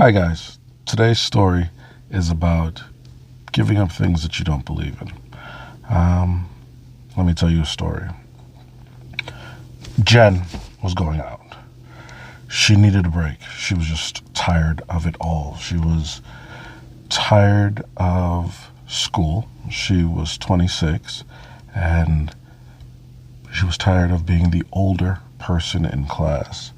Hi, guys. Today's story is about giving up things that you don't believe in. Um, Let me tell you a story. Jen was going out. She needed a break. She was just tired of it all. She was tired of school. She was 26 and she was tired of being the older person in class.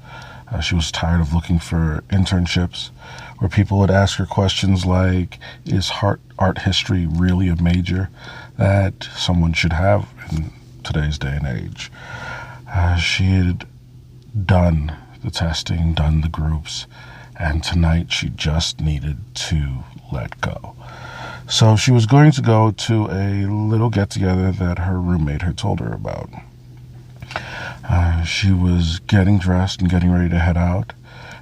She was tired of looking for internships where people would ask her questions like, is art history really a major that someone should have in today's day and age? She had done the testing, done the groups, and tonight she just needed to let go. So she was going to go to a little get-together that her roommate had told her about. She was getting dressed and getting ready to head out,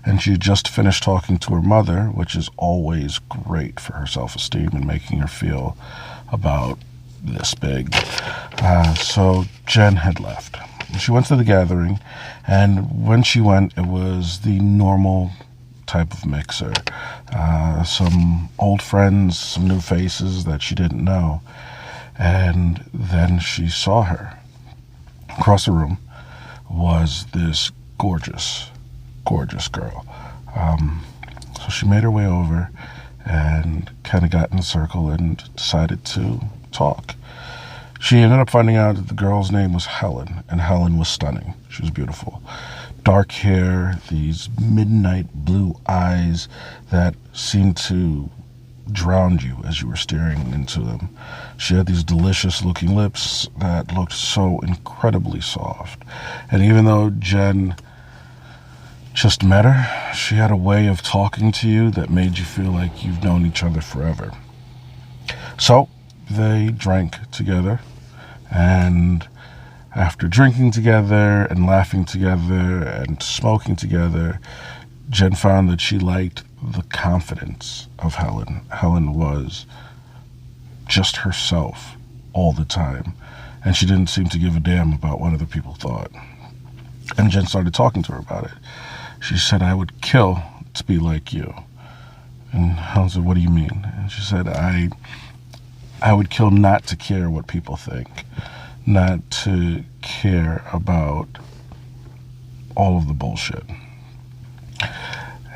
and she had just finished talking to her mother, which is always great for her self-esteem and making her feel about this big. So Jen had left. She went to the gathering, and when she went, it was the normal type of mixer. Some old friends, some new faces that she didn't know, and then she saw her. Across the room was this gorgeous girl. So she made her way over and kind of got in a circle and decided to talk. She ended up finding out that the girl's name was Helen, and Helen was stunning. She was beautiful. Dark hair, these midnight blue eyes that seemed to drown you as you were staring into them. She had these delicious looking lips that looked so incredibly soft. And even though Jen just met her, she had a way of talking to you that made you feel like you've known each other forever. So they drank together, and after drinking together and laughing together and smoking together, Jen found that she liked the confidence of Helen. Helen was just herself all the time, and she didn't seem to give a damn about what other people thought. And Jen started talking to her about it. She said, "I would kill to be like you." And Helen said, "What do you mean?" And she said, I would kill not to care what people think, not to care about all of the bullshit.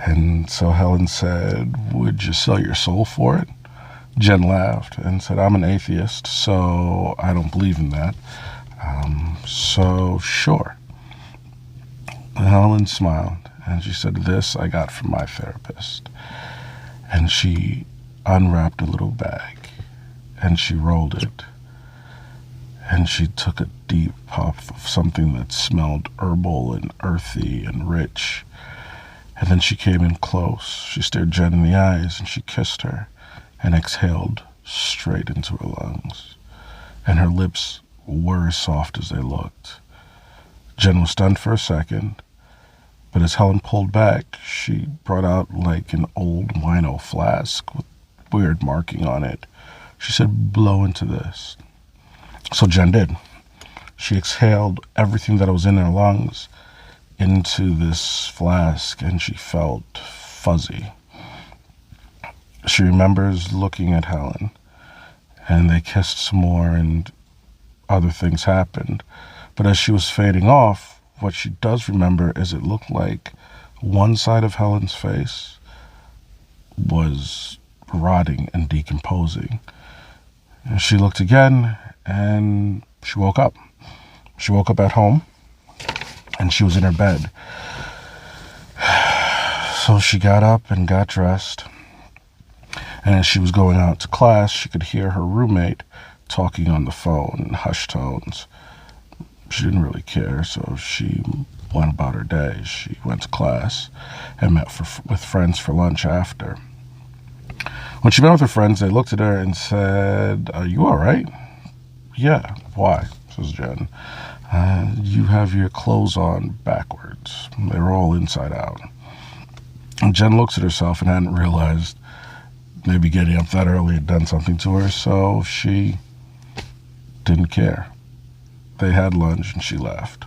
And so Helen said, "Would you sell your soul for it?" Jen laughed and said, "I'm an atheist, so I don't believe in that. So sure." And Helen smiled and she said, "This I got from my therapist." And she unwrapped a little bag and she rolled it. And she took a deep puff of something that smelled herbal and earthy and rich. And then she came in close. She stared Jen in the eyes and she kissed her and exhaled straight into her lungs. And her lips were as soft as they looked. Jen was stunned for a second, but as Helen pulled back, she brought out like an old wino flask with weird marking on it. She said, "Blow into this." So Jen did. She exhaled everything that was in her lungs into this flask, and she felt fuzzy. She remembers looking at Helen, and they kissed some more, and other things happened. But as she was fading off, what she does remember is it looked like one side of Helen's face was rotting and decomposing. And she looked again, and she woke up. She woke up at home, and she was in her bed. So she got up and got dressed. And as she was going out to class, she could hear her roommate talking on the phone in hushed tones. She didn't really care, so she went about her day. She went to class and met with friends for lunch after. When she met with her friends, they looked at her and said, "Are you all right?" "Yeah." "Why?" says Jen. You have your clothes on backwards. They were all inside out." And Jen looks at herself and hadn't realized maybe getting up that early had done something to her, so she didn't care. They had lunch and she left.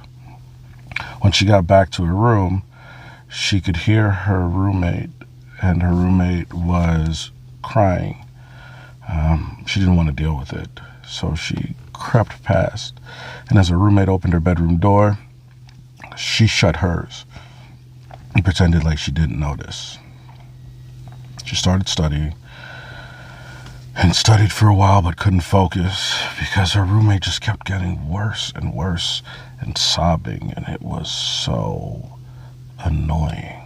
When she got back to her room, she could hear her roommate and her roommate was crying. She didn't want to deal with it, so she crept past, and as her roommate opened her bedroom door, she shut hers and pretended like she didn't notice. She started studying and studied for a while but couldn't focus because her roommate just kept getting worse and worse and sobbing, and it was so annoying.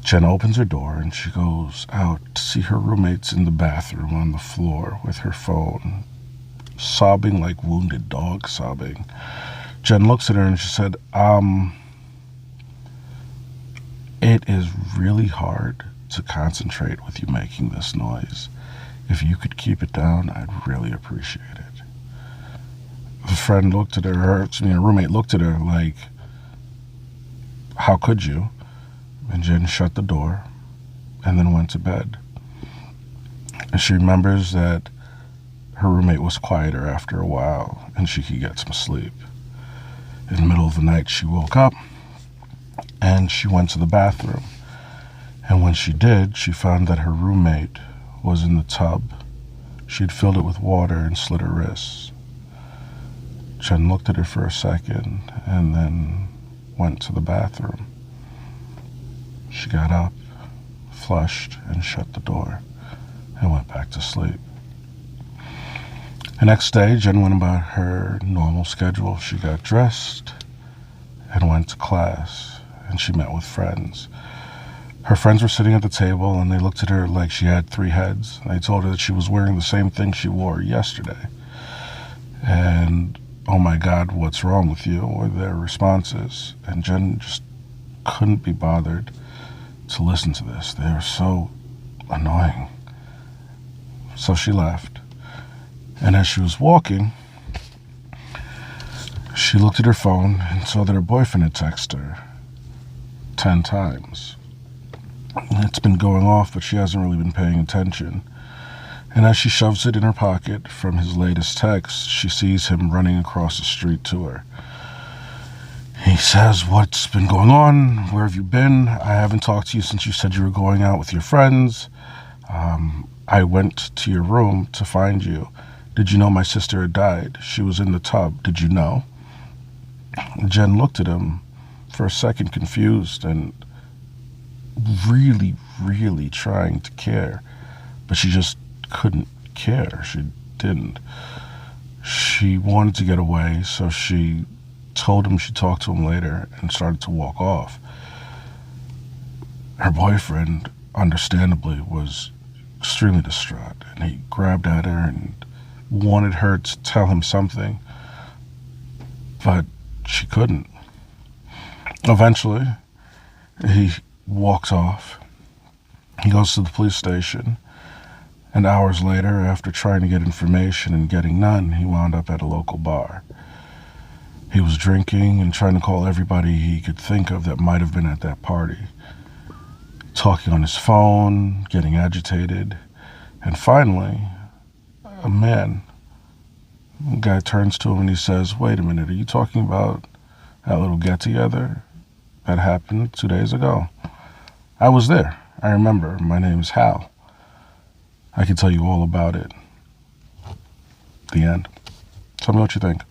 Jen opens her door and she goes out to see her roommates in the bathroom on the floor with her phone, sobbing like wounded dog sobbing. Jen looks at her and she said, it is really hard to concentrate with you making this noise. If you could keep it down, I'd really appreciate it. The friend looked at her, her roommate looked at her like, how could you? And Jen shut the door and then went to bed. And she remembers that her roommate was quieter after a while and she could get some sleep. In the middle of the night, she woke up and she went to the bathroom. And when she did, she found that her roommate was in the tub. She had filled it with water and slit her wrists. Jen looked at her for a second and then went to the bathroom. She got up, flushed, and shut the door and went back to sleep. The next day, Jen went about her normal schedule. She got dressed and went to class, and she met with friends. Her friends were sitting at the table, and they looked at her like she had 3 heads. They told her that she was wearing the same thing she wore yesterday. And, oh my God, what's wrong with you? Were their responses. And Jen just couldn't be bothered to listen to this. They were so annoying. So she left. And as she was walking, she looked at her phone and saw that her boyfriend had texted her 10 times. It's been going off, but she hasn't really been paying attention. And as she shoves it in her pocket from his latest text, she sees him running across the street to her. He says, "What's been going on? Where have you been? I haven't talked to you since you said you were going out with your friends. I went to your room to find you. Did you know my sister had died? She was in the tub. Did you know?" Jen looked at him for a second, confused and really, really trying to care. But she just couldn't care. She didn't. She wanted to get away, so she told him she'd talk to him later and started to walk off. Her boyfriend, understandably, was extremely distraught, and he grabbed at her and wanted her to tell him something, but she couldn't. Eventually, he walks off. He goes to the police station, and hours later, after trying to get information and getting none, he wound up at a local bar. He was drinking and trying to call everybody he could think of that might have been at that party, talking on his phone, getting agitated, and finally, a guy turns to him and he says, "Wait a minute, are you talking about that little get-together that happened 2 days ago? I was there. I remember. My name's Hal. I can tell you all about it." The end. Tell me what you think.